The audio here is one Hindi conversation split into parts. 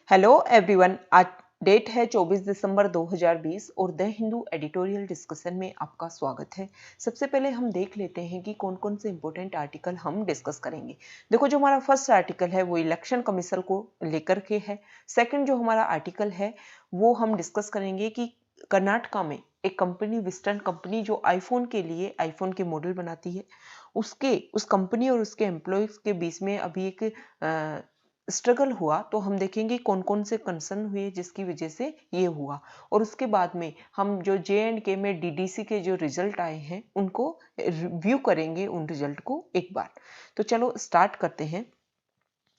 Hello everyone. आज डेट है 24 दिसंबर 2020 और द हिंदू एडिटोरियल डिस्कशन में आपका स्वागत है। सबसे पहले हम देख लेते हैं कि कौन कौन से इंपॉर्टेंट आर्टिकल हम डिस्कस करेंगे। देखो, जो हमारा फर्स्ट आर्टिकल है वो इलेक्शन कमीशन को लेकर के है। सेकंड जो हमारा आर्टिकल है वो हम डिस्कस करेंगे कि कर्नाटका में एक कंपनी वेस्टर्न कंपनी जो आईफोन के लिए आईफोन के मॉडल बनाती है, उस कंपनी और उसके एम्प्लॉयज के बीच में अभी एक स्ट्रगल हुआ। तो हम देखेंगे कौन कौन से कंसर्न हुए जिसकी वजह से ये हुआ, और उसके बाद में हम जो J&K में DDC के जो रिजल्ट आए हैं उनको रिव्यू करेंगे, उन रिजल्ट को एक बार। तो चलो स्टार्ट करते हैं।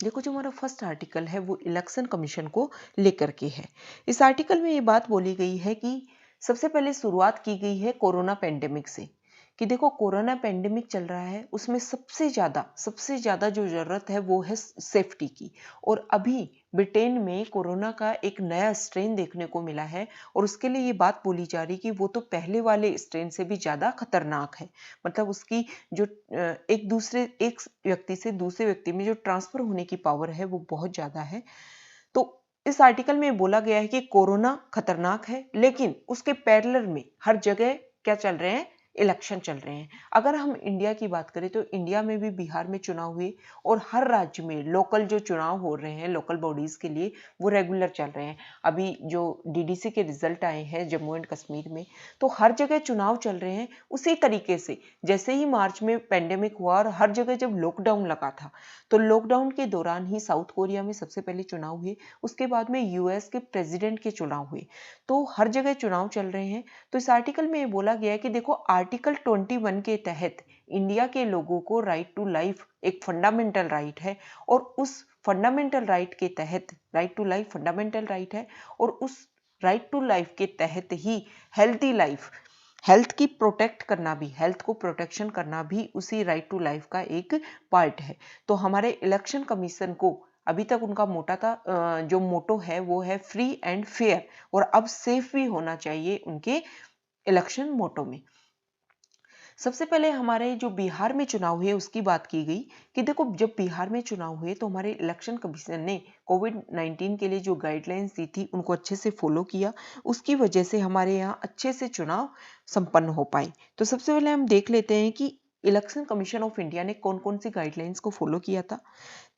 देखो, जो हमारा फर्स्ट आर्टिकल है वो इलेक्शन कमीशन को लेकर के है। इस आर्टिकल में ये बात बोली गई है कि सबसे पहले शुरुआत की गई है कोरोना पेंडेमिक से, कि देखो कोरोना पेंडेमिक चल रहा है, उसमें सबसे ज्यादा जो जरूरत है वो है सेफ्टी की। और अभी ब्रिटेन में कोरोना का एक नया स्ट्रेन देखने को मिला है, और उसके लिए ये बात बोली जा रही कि वो तो पहले वाले स्ट्रेन से भी ज्यादा खतरनाक है। मतलब उसकी जो एक व्यक्ति से दूसरे व्यक्ति में जो ट्रांसफर होने की पावर है वो बहुत ज्यादा है। तो इस आर्टिकल में बोला गया है कि कोरोना खतरनाक है, लेकिन उसके पैरेलल में हर जगह क्या चल रहे हैं, इलेक्शन चल रहे हैं। अगर हम इंडिया की बात करें तो इंडिया में भी बिहार में चुनाव हुए, और हर राज्य में लोकल जो चुनाव हो रहे हैं लोकल बॉडीज के लिए वो रेगुलर चल रहे हैं। अभी जो DDC के रिजल्ट आए हैं जम्मू एंड कश्मीर में, तो हर जगह चुनाव चल रहे हैं उसी तरीके से जैसे ही मार्च में पेंडेमिक हुआ और हर जगह जब लॉकडाउन लगा था, तो लॉकडाउन के दौरान ही साउथ कोरिया में सबसे पहले चुनाव हुए, उसके बाद में US के प्रेसिडेंट के चुनाव हुए। तो हर जगह चुनाव चल रहे हैं। तो इस आर्टिकल में ये बोला गया है कि देखो, आर्टिकल 21 के तहत इंडिया के लोगों को राइट टू लाइफ एक फंडामेंटल राइट है, और उस फंडामेंटल राइट के तहत right to life fundamental right है, और उस राइट टू लाइफ के तहत ही हेल्थी लाइफ, हेल्थ की प्रोटेक्ट करना भी, हेल्थ को प्रोटेक्शन करना भी उसी राइट टू लाइफ का एक पार्ट है। तो हमारे इलेक्शन कमीशन को अभी तक उनका जो मोटो है वो है फ्री एंड फेयर, और अब सेफ भी होना चाहिए उनके इलेक्शन मोटो में। सबसे पहले हमारे जो बिहार में चुनाव हुए उसकी बात की गई कि देखो, जब बिहार में चुनाव हुए तो हमारे इलेक्शन कमीशन ने कोविड-19 के लिए जो गाइडलाइंस दी थी उनको अच्छे से फॉलो किया। उसकी वजह से हमारे यहाँ अच्छे से चुनाव संपन्न हो पाए। तो सबसे पहले हम देख लेते हैं कि इलेक्शन कमीशन ऑफ इंडिया ने कौन कौन सी गाइडलाइंस को फॉलो किया था।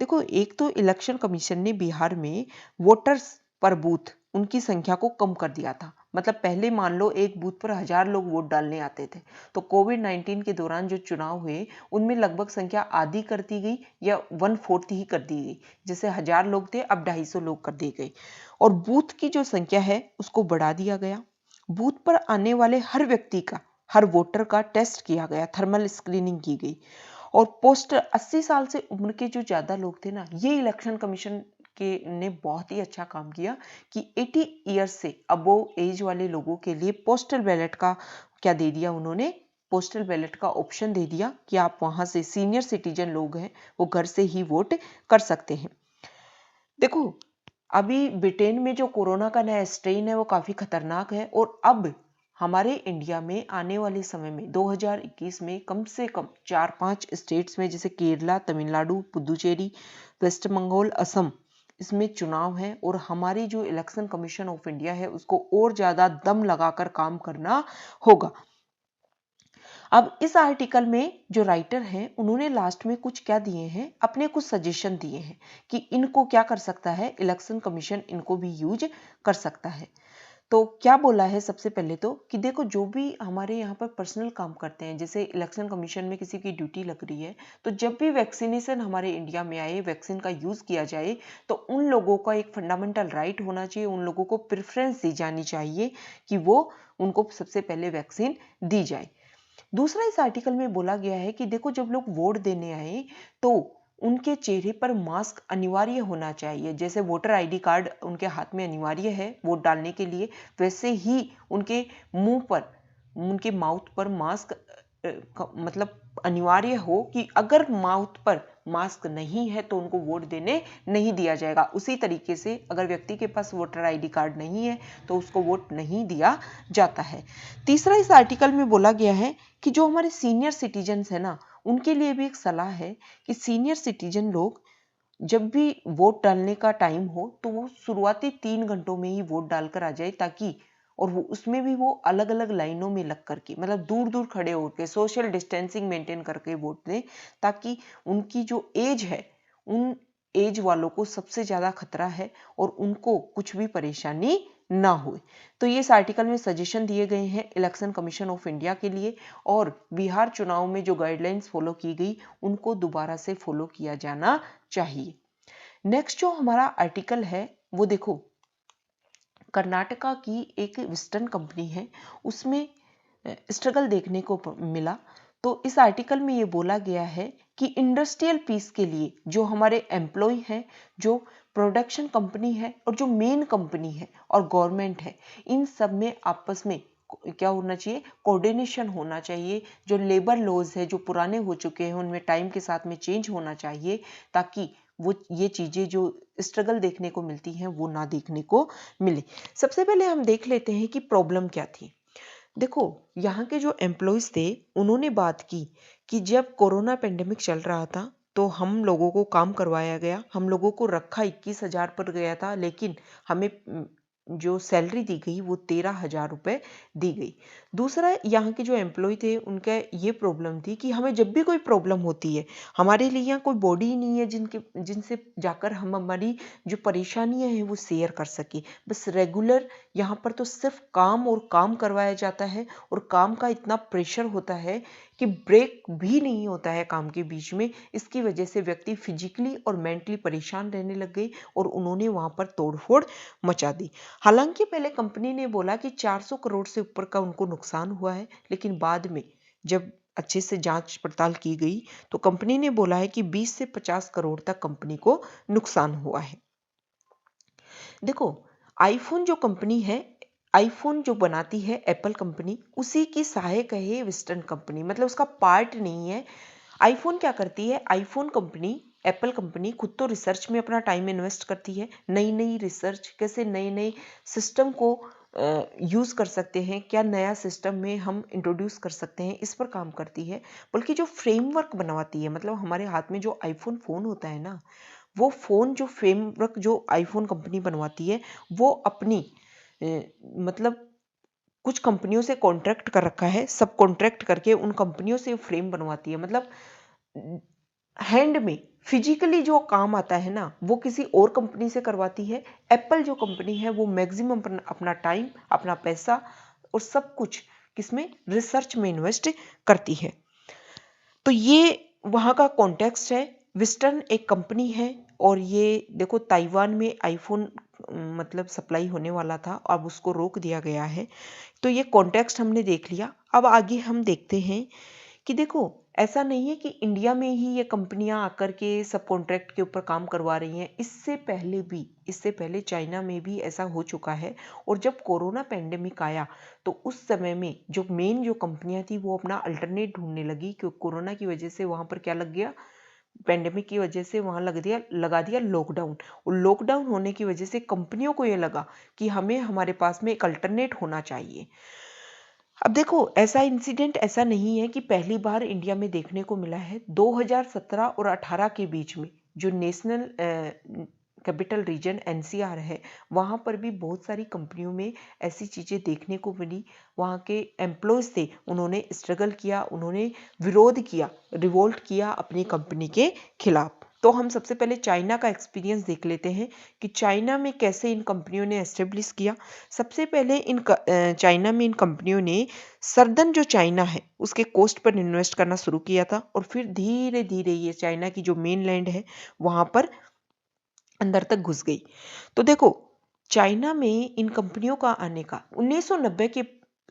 देखो, एक तो इलेक्शन कमीशन ने बिहार में वोटर्स पर बूथ उनकी संख्या को कम कर दिया था। मतलब पहले मान लो एक बूथ पर 1000 लोग वोट डालने आते थे, तो कोविड-19 के दौरान जो चुनाव हुए उनमें लगभग संख्या आधी कर दी गई या 1/4 ही कर दी गई। जैसे 1000 लोग थे, अब 250 लोग कर दिए गए, और बूथ की जो संख्या है उसको बढ़ा दिया गया। बूथ पर आने वाले हर व्यक्ति का, हर वोटर का टेस्ट किया गया, थर्मल स्क्रीनिंग की गई। और पोस्टर 80 साल से उम्र के जो ज्यादा लोग थे ना, ये इलेक्शन कमीशन के ने बहुत ही अच्छा काम किया कि 80 ईयर्स से अबोव एज वाले लोगों के लिए पोस्टल बैलेट का क्या दे दिया उन्होंने, पोस्टल बैलेट का ऑप्शन दे दिया कि आप वहां से, सीनियर सिटीजन लोग हैं वो घर से ही वोट कर सकते हैं। देखो, अभी ब्रिटेन में जो कोरोना का नया स्ट्रेन है वो काफी खतरनाक है, और अब हमारे इंडिया में आने वाले समय में 2021 में कम से कम 4-5 स्टेट्स में, जैसे केरला, तमिलनाडु, पुदुचेरी, वेस्ट बंगाल, असम, इसमें चुनाव है। और हमारी जो इलेक्शन कमीशन ऑफ इंडिया है उसको और ज्यादा दम लगाकर काम करना होगा। अब इस आर्टिकल में जो राइटर हैं उन्होंने लास्ट में कुछ क्या दिए हैं, अपने कुछ सजेशन दिए हैं कि इनको क्या कर सकता है इलेक्शन कमीशन, इनको भी यूज कर सकता है। तो क्या बोला है, सबसे पहले तो कि देखो, जो भी हमारे यहाँ पर पर्सनल काम करते हैं, जैसे इलेक्शन कमीशन में किसी की ड्यूटी लग रही है, तो जब भी वैक्सीनेशन हमारे इंडिया में आए, वैक्सीन का यूज किया जाए, तो उन लोगों का एक फंडामेंटल राइट होना चाहिए, उन लोगों को प्रेफरेंस दी जानी चाहिए कि वो, उनको सबसे पहले वैक्सीन दी जाए। दूसरा, इस आर्टिकल में बोला गया है कि देखो, जब लोग वोट देने आए तो उनके चेहरे पर मास्क अनिवार्य होना चाहिए। जैसे वोटर ID कार्ड उनके हाथ में अनिवार्य है वोट डालने के लिए, वैसे ही उनके मुंह पर, उनके माउथ पर मास्क मतलब अनिवार्य हो, कि अगर माउथ पर मास्क नहीं है तो उनको वोट देने नहीं दिया जाएगा। उसी तरीके से अगर व्यक्ति के पास वोटर ID कार्ड नहीं है तो उसको वोट नहीं दिया जाता है। तीसरा, इस आर्टिकल में बोला गया है कि जो हमारे सीनियर सिटीजन्स है ना, उनके लिए भी एक सलाह है कि सीनियर सिटीजन लोग जब भी वोट डालने का टाइम हो तो वो शुरुआती 3 घंटों में ही वोट डालकर आ जाए, ताकि और वो उसमें भी वो अलग अलग लाइनों में लग करके, मतलब दूर दूर खड़े होकर सोशल डिस्टेंसिंग मेंटेन करके वोट दें, ताकि उनकी जो एज है उन एज वालों को सबसे ज्यादा खतरा है और उनको कुछ भी परेशानी ना हो। तो ये इस आर्टिकल में सजेशन दिए गए हैं इलेक्शन कमीशन ऑफ इंडिया के लिए, और बिहार चुनाव में जो गाइडलाइंस फॉलो की गई उनको दोबारा से फॉलो किया जाना चाहिए। नेक्स्ट जो हमारा आर्टिकल है वो देखो, कर्नाटका की एक वेस्टर्न कंपनी है, उसमें स्ट्रगल देखने को मिला। तो इस आर्टिकल में ये बोला गया है कि इंडस्ट्रियल पीस के लिए जो हमारे एम्प्लॉय हैं, जो प्रोडक्शन कंपनी है और जो मेन कंपनी है और गवर्नमेंट है, इन सब में आपस में क्या होना चाहिए, कोऑर्डिनेशन होना चाहिए। जो लेबर लॉज है जो पुराने हो चुके हैं उनमें टाइम के साथ में चेंज होना चाहिए, ताकि वो ये चीजें जो स्ट्रगल देखने को मिलती हैं वो ना देखने को मिले। सबसे पहले हम देख लेते हैं कि प्रॉब्लम क्या थी। देखो, यहाँ के जो एम्प्लॉयज थे उन्होंने बात की कि जब कोरोना पेंडेमिक चल रहा था तो हम लोगों को काम करवाया गया, हम लोगों को रखा 21,000 पर गया था, लेकिन हमें जो सैलरी दी गई वो 13,000 रुपये दी गई। दूसरा, यहाँ के जो एम्प्लॉय थे उनका ये प्रॉब्लम थी कि हमें जब भी कोई प्रॉब्लम होती है, हमारे लिए यहाँ कोई बॉडी ही नहीं है जिनसे जाकर हम हमारी जो परेशानियां हैं वो शेयर कर सके। बस रेगुलर यहाँ पर तो सिर्फ काम और काम करवाया जाता है, और काम का इतना प्रेशर होता है कि ब्रेक भी नहीं होता है काम के बीच में। इसकी वजह से व्यक्ति फिजिकली और मेंटली परेशान रहने लग गए और उन्होंने वहां पर तोड़फोड़ मचा दी। हालांकि पहले कंपनी ने बोला कि 400 करोड़ से ऊपर का उनको नुकसान हुआ है, लेकिन बाद में जब अच्छे से जांच पड़ताल की गई तो कंपनी ने बोला है कि 20 से 50 करोड़ तक कंपनी को नुकसान हुआ है। देखो, आईफोन जो कंपनी है, आईफोन जो बनाती है एप्पल कंपनी, उसी की सहायक है ये वेस्टर्न कंपनी, मतलब उसका पार्ट नहीं है। आईफोन क्या करती है, आईफोन कंपनी, एप्पल कंपनी खुद तो रिसर्च में अपना टाइम इन्वेस्ट करती है, नई नई रिसर्च, कैसे नए नए सिस्टम को यूज कर सकते हैं, क्या नया सिस्टम में हम इंट्रोड्यूस कर सकते हैं, इस पर काम करती है। बल्कि जो फ्रेमवर्क बनवाती है, मतलब हमारे हाथ में जो आईफोन फोन होता है ना, वो फोन जो फ्रेमवर्क जो आईफोन कंपनी बनवाती है वो अपनी मतलब कुछ कंपनियों से कॉन्ट्रैक्ट कर रखा है, सब कॉन्ट्रैक्ट करके उन कंपनियों से फ्रेम बनवाती है। मतलब हैंड में फिजिकली जो काम आता है ना वो किसी और कंपनी से करवाती है। एप्पल जो कंपनी है वो मैक्सिमम अपना टाइम, अपना पैसा और सब कुछ किसमें, रिसर्च में इन्वेस्ट करती है। तो ये वहाँ का कॉन्टेक्स्ट है। वेस्टर्न एक कंपनी है और ये देखो, ताइवान में आईफोन मतलब सप्लाई होने वाला था, अब उसको रोक दिया गया है। तो ये कॉन्टेक्स्ट हमने देख लिया। अब आगे हम देखते हैं कि देखो, ऐसा नहीं है कि इंडिया में ही ये कंपनियां आकर के सब कॉन्ट्रैक्ट के ऊपर काम करवा रही हैं। इससे पहले चाइना में भी ऐसा हो चुका है। और जब कोरोना पेंडेमिक आया तो उस समय में जो मेन जो कंपनियां थी वो अपना अल्टरनेट ढूंढने लगी, क्योंकि कोरोना की वजह से वहां पर क्या लग गया, पेंडेमिक की वजह से वहां लगा दिया लॉकडाउन। और लॉकडाउन होने की वजह से कंपनियों को ये लगा कि हमें हमारे पास में एक अल्टरनेट होना चाहिए। अब देखो, ऐसा इंसिडेंट ऐसा नहीं है कि पहली बार इंडिया में देखने को मिला है। 2017 और 18 के बीच में जो नेशनल कैपिटल रीजन एनसीआर है, वहाँ पर भी बहुत सारी कंपनियों में ऐसी चीज़ें देखने को मिली। वहाँ के एम्प्लॉयज़ थे, उन्होंने स्ट्रगल किया, उन्होंने विरोध किया, रिवोल्ट किया अपनी कंपनी के खिलाफ। तो हम सबसे पहले चाइना का एक्सपीरियंस देख लेते हैं कि चाइना में कैसे इन कंपनियों ने एस्टेब्लिश किया। सबसे पहले चाइना में इन कंपनियों ने सर्दन जो चाइना है उसके कोस्ट पर इन्वेस्ट करना शुरू किया था, और फिर धीरे धीरे ये चाइना की जो मेन लैंड है वहां पर अंदर तक घुस गई। तो देखो, चाइना में इन कंपनियों का आने का 1990 के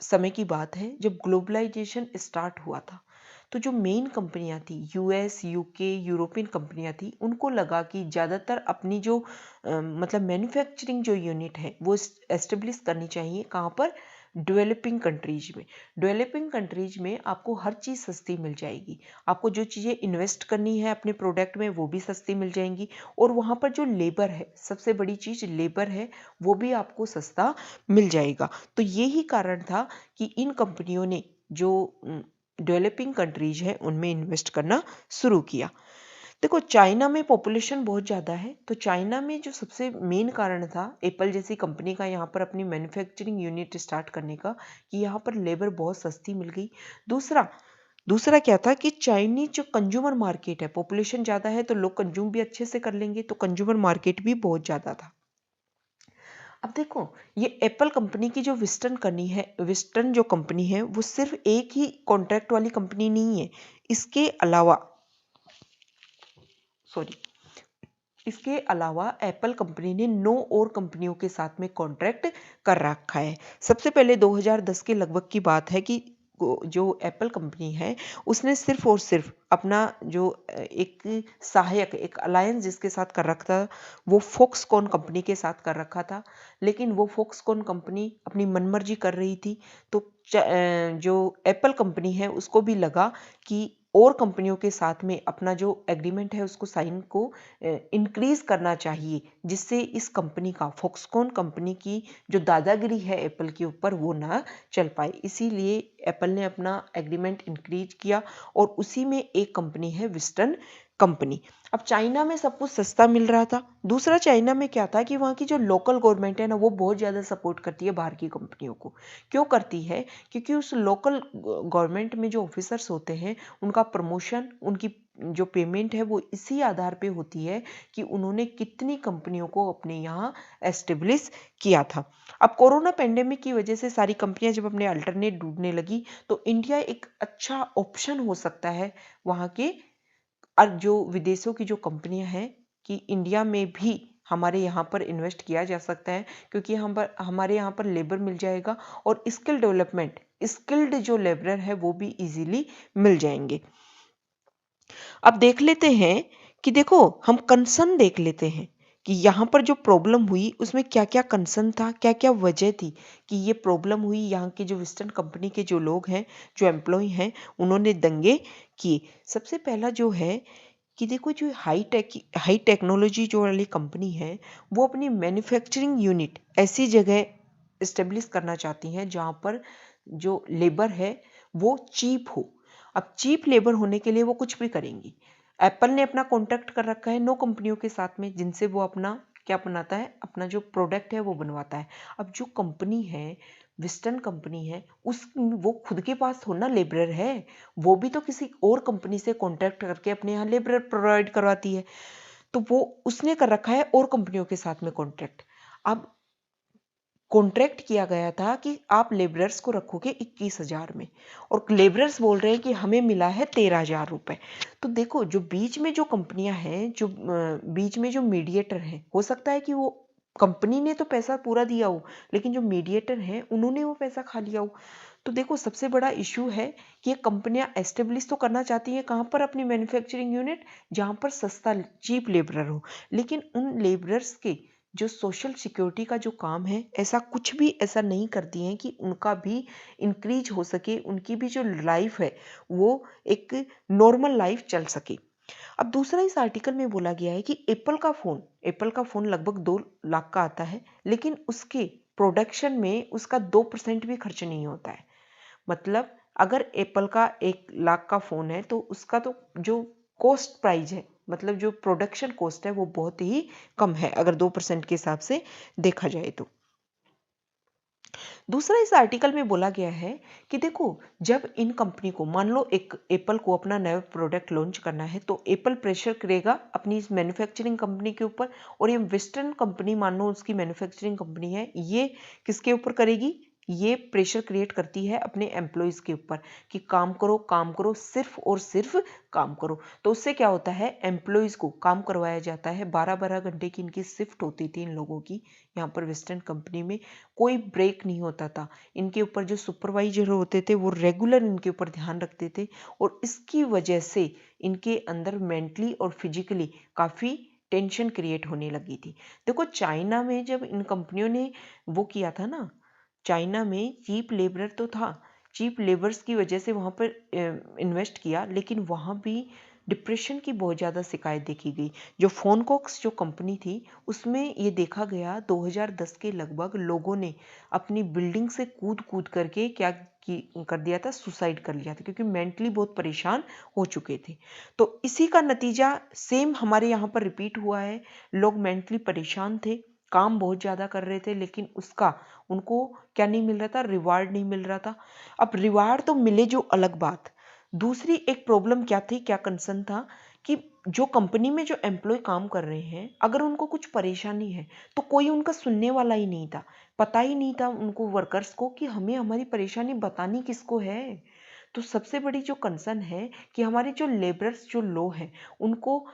समय की बात है, जब ग्लोबलाइजेशन स्टार्ट हुआ था। तो जो मेन कंपनियां थी, यूएस, यूके, यूरोपियन कंपनियां थी, उनको लगा कि ज़्यादातर अपनी जो मतलब मैन्युफैक्चरिंग जो यूनिट है वो एस्टेब्लिश करनी चाहिए। कहाँ पर, डेवलपिंग कंट्रीज में। डेवलपिंग कंट्रीज में आपको हर चीज़ सस्ती मिल जाएगी, आपको जो चीज़ें इन्वेस्ट करनी है अपने प्रोडक्ट में वो भी सस्ती मिल जाएंगी, और वहाँ पर जो लेबर है, सबसे बड़ी चीज़ लेबर है, वो भी आपको सस्ता मिल जाएगा। तो यही कारण था कि इन कंपनियों ने जो डेवलपिंग कंट्रीज है उनमें इन्वेस्ट करना शुरू किया। देखो चाइना में पॉपुलेशन बहुत ज़्यादा है, तो चाइना में जो सबसे मेन कारण था एप्पल जैसी कंपनी का यहाँ पर अपनी मैन्युफैक्चरिंग यूनिट स्टार्ट करने का, कि यहाँ पर लेबर बहुत सस्ती मिल गई। दूसरा दूसरा क्या था कि चाइनीज जो कंज्यूमर मार्केट है, पॉपुलेशन ज़्यादा है तो लोग कंज्यूम भी अच्छे से कर लेंगे, तो कंज्यूमर मार्केट भी बहुत ज़्यादा था। अब देखो ये एप्पल कंपनी की जो वेस्टर्न जो कंपनी है वो सिर्फ एक ही कॉन्ट्रैक्ट वाली कंपनी नहीं है। इसके अलावा सॉरी इसके अलावा एप्पल कंपनी ने 9 और कंपनियों के साथ में कॉन्ट्रैक्ट कर रखा है। सबसे पहले 2010 के लगभग की बात है कि जो एप्पल कंपनी है उसने सिर्फ और सिर्फ अपना जो एक सहायक एक अलायंस जिसके साथ कर रखा था वो फॉक्सकॉन कंपनी के साथ कर रखा था, लेकिन वो फॉक्सकॉन कंपनी अपनी मनमर्जी कर रही थी। तो जो एप्पल कंपनी है उसको भी लगा कि और कंपनियों के साथ में अपना जो एग्रीमेंट है उसको साइन को इंक्रीज करना चाहिए, जिससे इस कंपनी का फॉक्सकॉन कंपनी की जो दादागिरी है एप्पल के ऊपर वो ना चल पाए। इसीलिए एप्पल ने अपना एग्रीमेंट इंक्रीज किया और उसी में एक कंपनी है वेस्टर्न कंपनी। अब चाइना में सब कुछ सस्ता मिल रहा था। दूसरा चाइना में क्या था कि वहाँ की जो लोकल गवर्नमेंट है ना वो बहुत ज़्यादा सपोर्ट करती है बाहर की कंपनियों को। क्यों करती है? क्योंकि उस लोकल गवर्नमेंट में जो ऑफिसर्स होते हैं उनका प्रमोशन, उनकी जो पेमेंट है वो इसी आधार पे होती है कि उन्होंने कितनी कंपनियों को अपने यहाँ एस्टेब्लिश किया था। अब कोरोना पेंडेमिक की वजह से सारी कंपनियां जब अपने अल्टरनेट ढूंढने लगी तो इंडिया एक अच्छा ऑप्शन हो सकता है वहाँ के जो विदेशों की जो कंपनियां हैं कि इंडिया में भी हमारे यहाँ पर इन्वेस्ट किया जा सकता है, क्योंकि हमारे यहाँ पर लेबर मिल जाएगा और स्किल डेवलपमेंट स्किल्ड जो लेबरर है वो भी इजीली मिल जाएंगे। अब देख लेते हैं कि देखो हम कंसर्न देख लेते हैं कि यहाँ पर जो प्रॉब्लम हुई उसमें क्या क्या कंसर्न था, क्या क्या वजह थी कि ये प्रॉब्लम हुई। यहाँ के जो वेस्टर्न कंपनी के जो लोग हैं, जो एम्प्लॉय हैं, उन्होंने दंगे किए। सबसे पहला जो है कि देखो जो हाई टेक्नोलॉजी जो वाली कंपनी है वो अपनी मैन्युफैक्चरिंग यूनिट ऐसी जगह इस्टेब्लिश करना चाहती हैं जहाँ पर जो लेबर है वो चीप हो। अब चीप लेबर होने के लिए वो कुछ भी करेंगी। एप्पल ने अपना कॉन्ट्रैक्ट कर रखा है 9 कंपनियों के साथ में जिनसे वो अपना क्या बनाता है, अपना जो प्रोडक्ट है वो बनवाता है। अब जो कंपनी है वेस्टर्न कंपनी है उस वो खुद के पास थोड़ा ना लेबरर है, वो भी तो किसी और कंपनी से कॉन्ट्रैक्ट करके अपने यहाँ लेबरर प्रोवाइड करवाती है। तो वो उसने कर रखा है और कंपनियों के साथ में कॉन्ट्रैक्ट। अब कॉन्ट्रैक्ट किया गया था कि आप लेबरर्स को रखोगे 21,000 में और लेबरर्स बोल रहे हैं कि हमें मिला है 13,000 रुपए। तो देखो जो बीच में जो कंपनियां हैं, जो बीच में जो मीडिएटर हैं, हो सकता है कि वो कंपनी ने तो पैसा पूरा दिया हो लेकिन जो मीडिएटर हैं उन्होंने वो पैसा खा लिया हो। तो देखो सबसे बड़ा इशू है कि ये कंपनियां एस्टेब्लिश तो करना चाहती हैं कहाँ पर अपनी मैन्युफैक्चरिंग यूनिट, जहाँ पर सस्ता चीप लेबरर हो, लेकिन उन लेबरर्स के जो सोशल सिक्योरिटी का जो काम है ऐसा कुछ भी ऐसा नहीं करती हैं कि उनका भी इंक्रीज हो सके, उनकी भी जो लाइफ है वो एक नॉर्मल लाइफ चल सके। अब दूसरा इस आर्टिकल में बोला गया है कि एप्पल का फोन लगभग 2 लाख का आता है लेकिन उसके प्रोडक्शन में उसका 2% भी खर्च नहीं होता है। मतलब अगर एप्पल का 1 लाख का फोन है तो उसका तो जो कॉस्ट प्राइस है, मतलब जो प्रोडक्शन कॉस्ट है वो बहुत ही कम है अगर 2% के हिसाब से देखा जाए तो। दूसरा इस आर्टिकल में बोला गया है कि देखो जब इन कंपनी को मान लो एक एप्पल को अपना नया प्रोडक्ट लॉन्च करना है तो एप्पल प्रेशर करेगा अपनी इस मैन्युफैक्चरिंग कंपनी के ऊपर, और ये वेस्टर्न कंपनी मान लो उसकी मैन्युफैक्चरिंग कंपनी है, ये किसके ऊपर करेगी, ये प्रेशर क्रिएट करती है अपने एम्प्लॉयज के ऊपर कि काम करो सिर्फ और सिर्फ काम करो। तो उससे क्या होता है, एम्प्लॉयज को काम करवाया जाता है। 12-12 घंटे की इनकी शिफ्ट होती थी इन लोगों की यहाँ पर वेस्टर्न कंपनी में, कोई ब्रेक नहीं होता था। इनके ऊपर जो सुपरवाइजर होते थे वो रेगुलर इनके ऊपर ध्यान रखते थे और इसकी वजह से इनके अंदर मेंटली और फिजिकली काफ़ी टेंशन क्रिएट होने लगी थी। देखो चाइना में जब इन कंपनियों ने वो किया था ना, चाइना में चीप लेबर तो था, चीप लेबर्स की वजह से वहाँ पर इन्वेस्ट किया, लेकिन वहाँ भी डिप्रेशन की बहुत ज़्यादा शिकायत देखी गई। जो फोनकॉक्स जो कंपनी थी उसमें ये देखा गया 2010 के लगभग लोगों ने अपनी बिल्डिंग से कूद कूद करके क्या कर दिया था, सुसाइड कर लिया था, क्योंकि मेंटली बहुत परेशान हो चुके थे। तो इसी का नतीजा सेम हमारे यहाँ पर रिपीट हुआ है। लोग मेंटली परेशान थे, काम बहुत ज़्यादा कर रहे थे, लेकिन उसका उनको क्या नहीं मिल रहा था, रिवार्ड नहीं मिल रहा था। अब रिवार्ड तो मिले जो अलग बात, दूसरी एक प्रॉब्लम क्या थी, क्या कंसर्न था कि जो कंपनी में जो एम्प्लॉय काम कर रहे हैं, अगर उनको कुछ परेशानी है तो कोई उनका सुनने वाला ही नहीं था। पता ही नहीं था उनको वर्कर्स को कि हमें हमारी परेशानी बतानी किसको है। तो सबसे बड़ी जो कंसर्न है कि हमारे जो लेबरर्स जो लो हैं उनको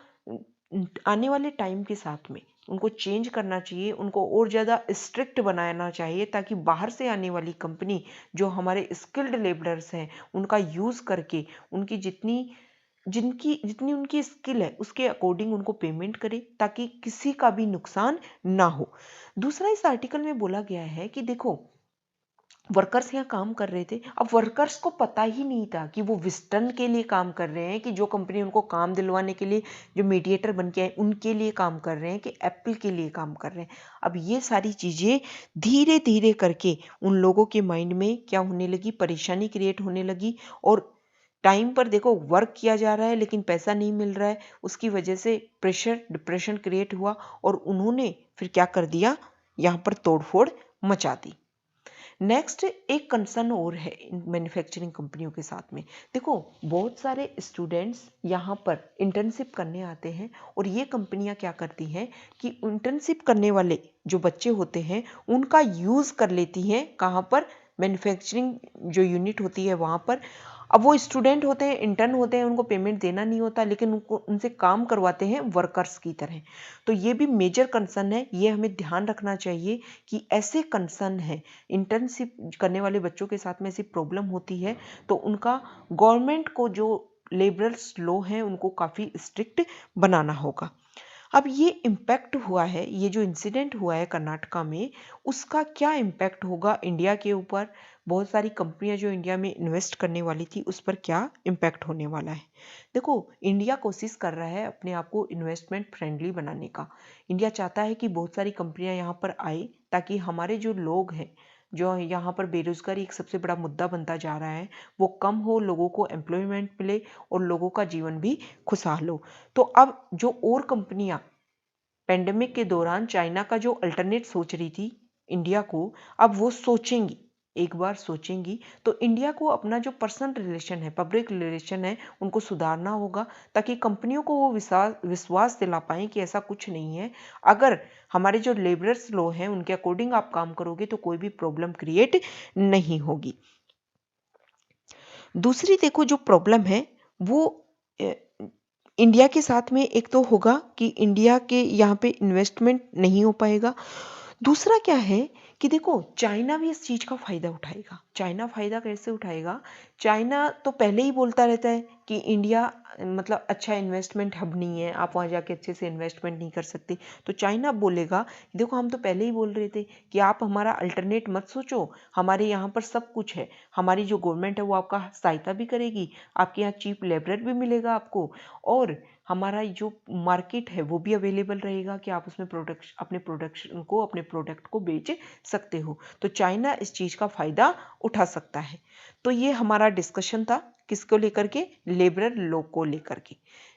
आने वाले टाइम के साथ में उनको चेंज करना चाहिए, उनको और ज़्यादा स्ट्रिक्ट बनाना चाहिए, ताकि बाहर से आने वाली कंपनी जो हमारे स्किल्ड लेबरर्स हैं उनका यूज़ करके उनकी जितनी उनकी स्किल है उसके अकॉर्डिंग उनको पेमेंट करे, ताकि किसी का भी नुकसान ना हो। दूसरा, इस आर्टिकल में बोला गया है कि देखो वर्कर्स यहाँ काम कर रहे थे, अब वर्कर्स को पता ही नहीं था कि वो विस्टर्न के लिए काम कर रहे हैं, कि जो कंपनी उनको काम दिलवाने के लिए जो मीडिएटर बन के आए उनके लिए काम कर रहे हैं, कि एप्पल के लिए काम कर रहे हैं। अब ये सारी चीज़ें धीरे धीरे करके उन लोगों के माइंड में क्या होने लगी, परेशानी क्रिएट होने लगी। और टाइम पर देखो वर्क किया जा रहा है लेकिन पैसा नहीं मिल रहा है, उसकी वजह से प्रेशर डिप्रेशन क्रिएट हुआ और उन्होंने फिर क्या कर दिया, यहाँ पर तोड़फोड़ मचा दी। नेक्स्ट एक कंसर्न और है इन मैन्युफैक्चरिंग कंपनियों के साथ में। देखो बहुत सारे स्टूडेंट्स यहाँ पर इंटर्नशिप करने आते हैं और ये कंपनियाँ क्या करती हैं कि इंटर्नशिप करने वाले जो बच्चे होते हैं उनका यूज़ कर लेती हैं, कहाँ पर, मैन्युफैक्चरिंग जो यूनिट होती है वहाँ पर। अब वो स्टूडेंट होते हैं, इंटर्न होते हैं, उनको पेमेंट देना नहीं होता, लेकिन उनको उनसे काम करवाते हैं वर्कर्स की तरह। तो ये भी मेजर कंसर्न है, ये हमें ध्यान रखना चाहिए कि ऐसे कंसर्न है, इंटर्नशिप करने वाले बच्चों के साथ में ऐसी प्रॉब्लम होती है तो उनका गवर्नमेंट को जो लेबरर्स लॉ हैं उनको काफ़ी स्ट्रिक्ट बनाना होगा। अब ये इम्पैक्ट हुआ है, ये जो इंसिडेंट हुआ है कर्नाटका में, उसका क्या इम्पैक्ट होगा इंडिया के ऊपर, बहुत सारी कंपनियां जो इंडिया में इन्वेस्ट करने वाली थी उस पर क्या इम्पैक्ट होने वाला है। देखो इंडिया कोशिश कर रहा है अपने आप को इन्वेस्टमेंट फ्रेंडली बनाने का। इंडिया चाहता है कि बहुत सारी कंपनियां यहाँ पर आए, ताकि हमारे जो लोग हैं, जो यहाँ पर बेरोजगारी एक सबसे बड़ा मुद्दा बनता जा रहा है, वो कम हो, लोगों को एम्प्लॉयमेंट मिले और लोगों का जीवन भी खुशहाल हो। तो अब जो और कंपनियां पेंडेमिक के दौरान चाइना का जो अल्टरनेट सोच रही थी इंडिया को, अब वो सोचेंगी, एक बार सोचेंगी। तो इंडिया को अपना जो पर्सनल रिलेशन है, पब्लिक रिलेशन है, उनको सुधारना होगा, ताकि कंपनियों को वो विश्वास दिला पाएं कि ऐसा कुछ नहीं है। अगर हमारे जो लेबरर्स लॉ हैं उनके अकॉर्डिंग आप काम करोगे तो कोई भी प्रॉब्लम क्रिएट नहीं होगी। दूसरी देखो जो प्रॉब्लम है वो इंडिया के साथ में एक तो होगा कि इंडिया के यहाँ पे इन्वेस्टमेंट नहीं हो पाएगा। दूसरा क्या है कि देखो चाइना भी इस चीज़ का फ़ायदा उठाएगा। चाइना फ़ायदा कैसे उठाएगा? चाइना तो पहले ही बोलता रहता है कि इंडिया मतलब अच्छा इन्वेस्टमेंट हब नहीं है, आप वहाँ जाके अच्छे से इन्वेस्टमेंट नहीं कर सकते। तो चाइना बोलेगा देखो हम तो पहले ही बोल रहे थे कि आप हमारा अल्टरनेट मत सोचो, हमारे यहाँ पर सब कुछ है, हमारी जो गवर्नमेंट है वो आपका सहायता भी करेगी, आपके यहाँ चीप लेबर भी मिलेगा आपको, और हमारा जो मार्केट है वो भी अवेलेबल रहेगा कि आप उसमें अपने प्रोडक्ट को बेच सकते हो। तो चाइना इस चीज़ का फ़ायदा उठा सकता है। तो ये हमारा डिस्कशन था किसको लेकर के, लेबरर लॉ को लेकर के।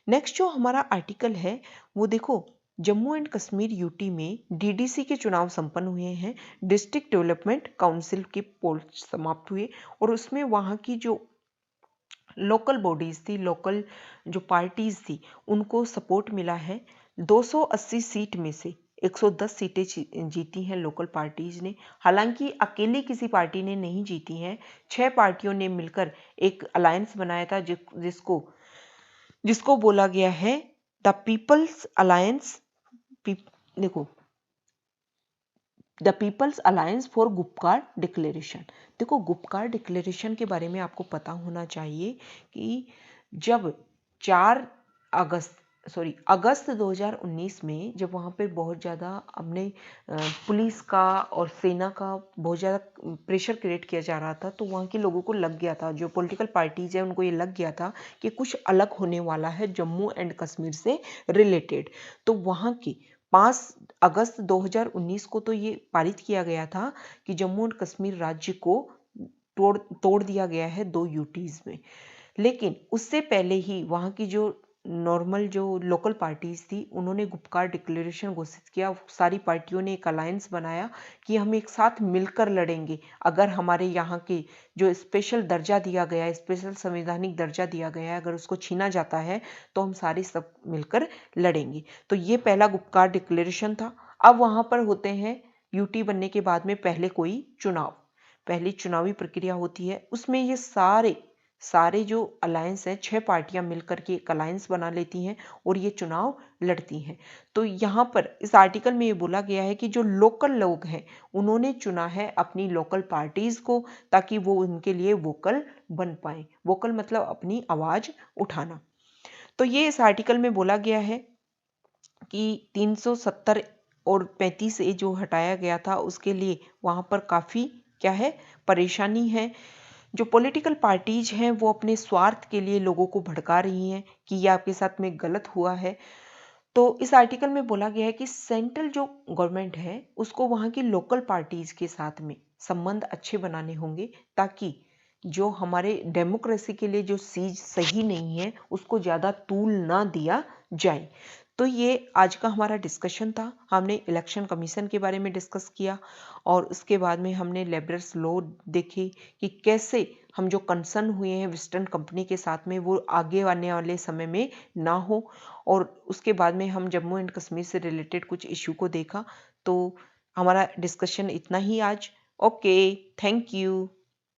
नेक्स्ट जो हमारा आर्टिकल है वो देखो, जम्मू एंड कश्मीर यूटी में डीडीसी के चुनाव संपन्न हुए हैं, डिस्ट्रिक्ट डेवलपमेंट काउंसिल के पोल समाप्त हुए और उसमें वहाँ की जो लोकल बॉडीज़ थी, लोकल जो पार्टीज़ थी, उनको सपोर्ट मिला है। 280 सीट में से 110 सीटें जीती हैं लोकल पार्टीज़ ने। हालांकि अकेली किसी पार्टी ने नहीं जीती हैं, 6 पार्टियों ने मिलकर एक अलायंस बनाया था जिसको बोला गया है द पीपल्स अलायंस। देखो the people's alliance for Gupkar declaration. देखो गुपकार डिक्लेरेशन के बारे में आपको पता होना चाहिए कि जब 4 अगस्त अगस्त 2019 में जब वहाँ पे बहुत ज़्यादा हमने पुलिस का और सेना का बहुत ज़्यादा प्रेशर क्रिएट किया जा रहा था, तो वहाँ के लोगों को लग गया था, जो पॉलिटिकल पार्टीज है उनको ये लग गया था कि कुछ अलग होने वाला है जम्मू एंड कश्मीर से रिलेटेड। तो वहाँ की 5 अगस्त 2019 को तो ये पारित किया गया था कि जम्मू एंड कश्मीर राज्य को तोड़ तोड़ दिया गया है 2 यूटीज में। लेकिन उससे पहले ही वहाँ की जो नॉर्मल जो लोकल पार्टीज थी उन्होंने गुपकार डिक्लेरेशन घोषित किया। सारी पार्टियों ने एक अलायंस बनाया कि हम एक साथ मिलकर लड़ेंगे। अगर हमारे यहाँ के जो स्पेशल दर्जा दिया गया है, स्पेशल संवैधानिक दर्जा दिया गया है, अगर उसको छीना जाता है तो हम सारे सब मिलकर लड़ेंगे। तो ये पहला गुपकार डिक्लेरेशन था। अब वहाँ पर होते हैं यूटी बनने के बाद में पहली चुनावी प्रक्रिया होती है। उसमें ये सारे जो अलायंस हैं, 6 पार्टियां मिलकर के एक अलायंस बना लेती हैं और ये चुनाव लड़ती हैं। तो यहाँ पर इस आर्टिकल में ये बोला गया है कि जो लोकल लोग हैं उन्होंने चुना है अपनी लोकल पार्टीज को, ताकि वो उनके लिए वोकल बन पाए। वोकल मतलब अपनी आवाज उठाना। तो ये इस आर्टिकल में बोला गया है कि 370 और 35 ए जो हटाया गया था उसके लिए वहाँ पर काफ़ी क्या है, परेशानी है। जो पॉलिटिकल पार्टीज हैं वो अपने स्वार्थ के लिए लोगों को भड़का रही हैं कि ये आपके साथ में गलत हुआ है। तो इस आर्टिकल में बोला गया है कि सेंट्रल जो गवर्नमेंट है उसको वहाँ की लोकल पार्टीज के साथ में संबंध अच्छे बनाने होंगे, ताकि जो हमारे डेमोक्रेसी के लिए जो चीज सही नहीं है उसको ज़्यादा तूल ना दिया जाए। तो ये आज का हमारा डिस्कशन था। हमने इलेक्शन कमीशन के बारे में डिस्कस किया और उसके बाद में हमने लेबरर्स लॉ देखे कि कैसे हम जो कंसर्न हुए हैं वेस्टर्न कंपनी के साथ में वो आगे आने वाले समय में ना हो। और उसके बाद में हम जम्मू एंड कश्मीर से रिलेटेड कुछ इशू को देखा। तो हमारा डिस्कशन इतना ही आज। Okay, thank you.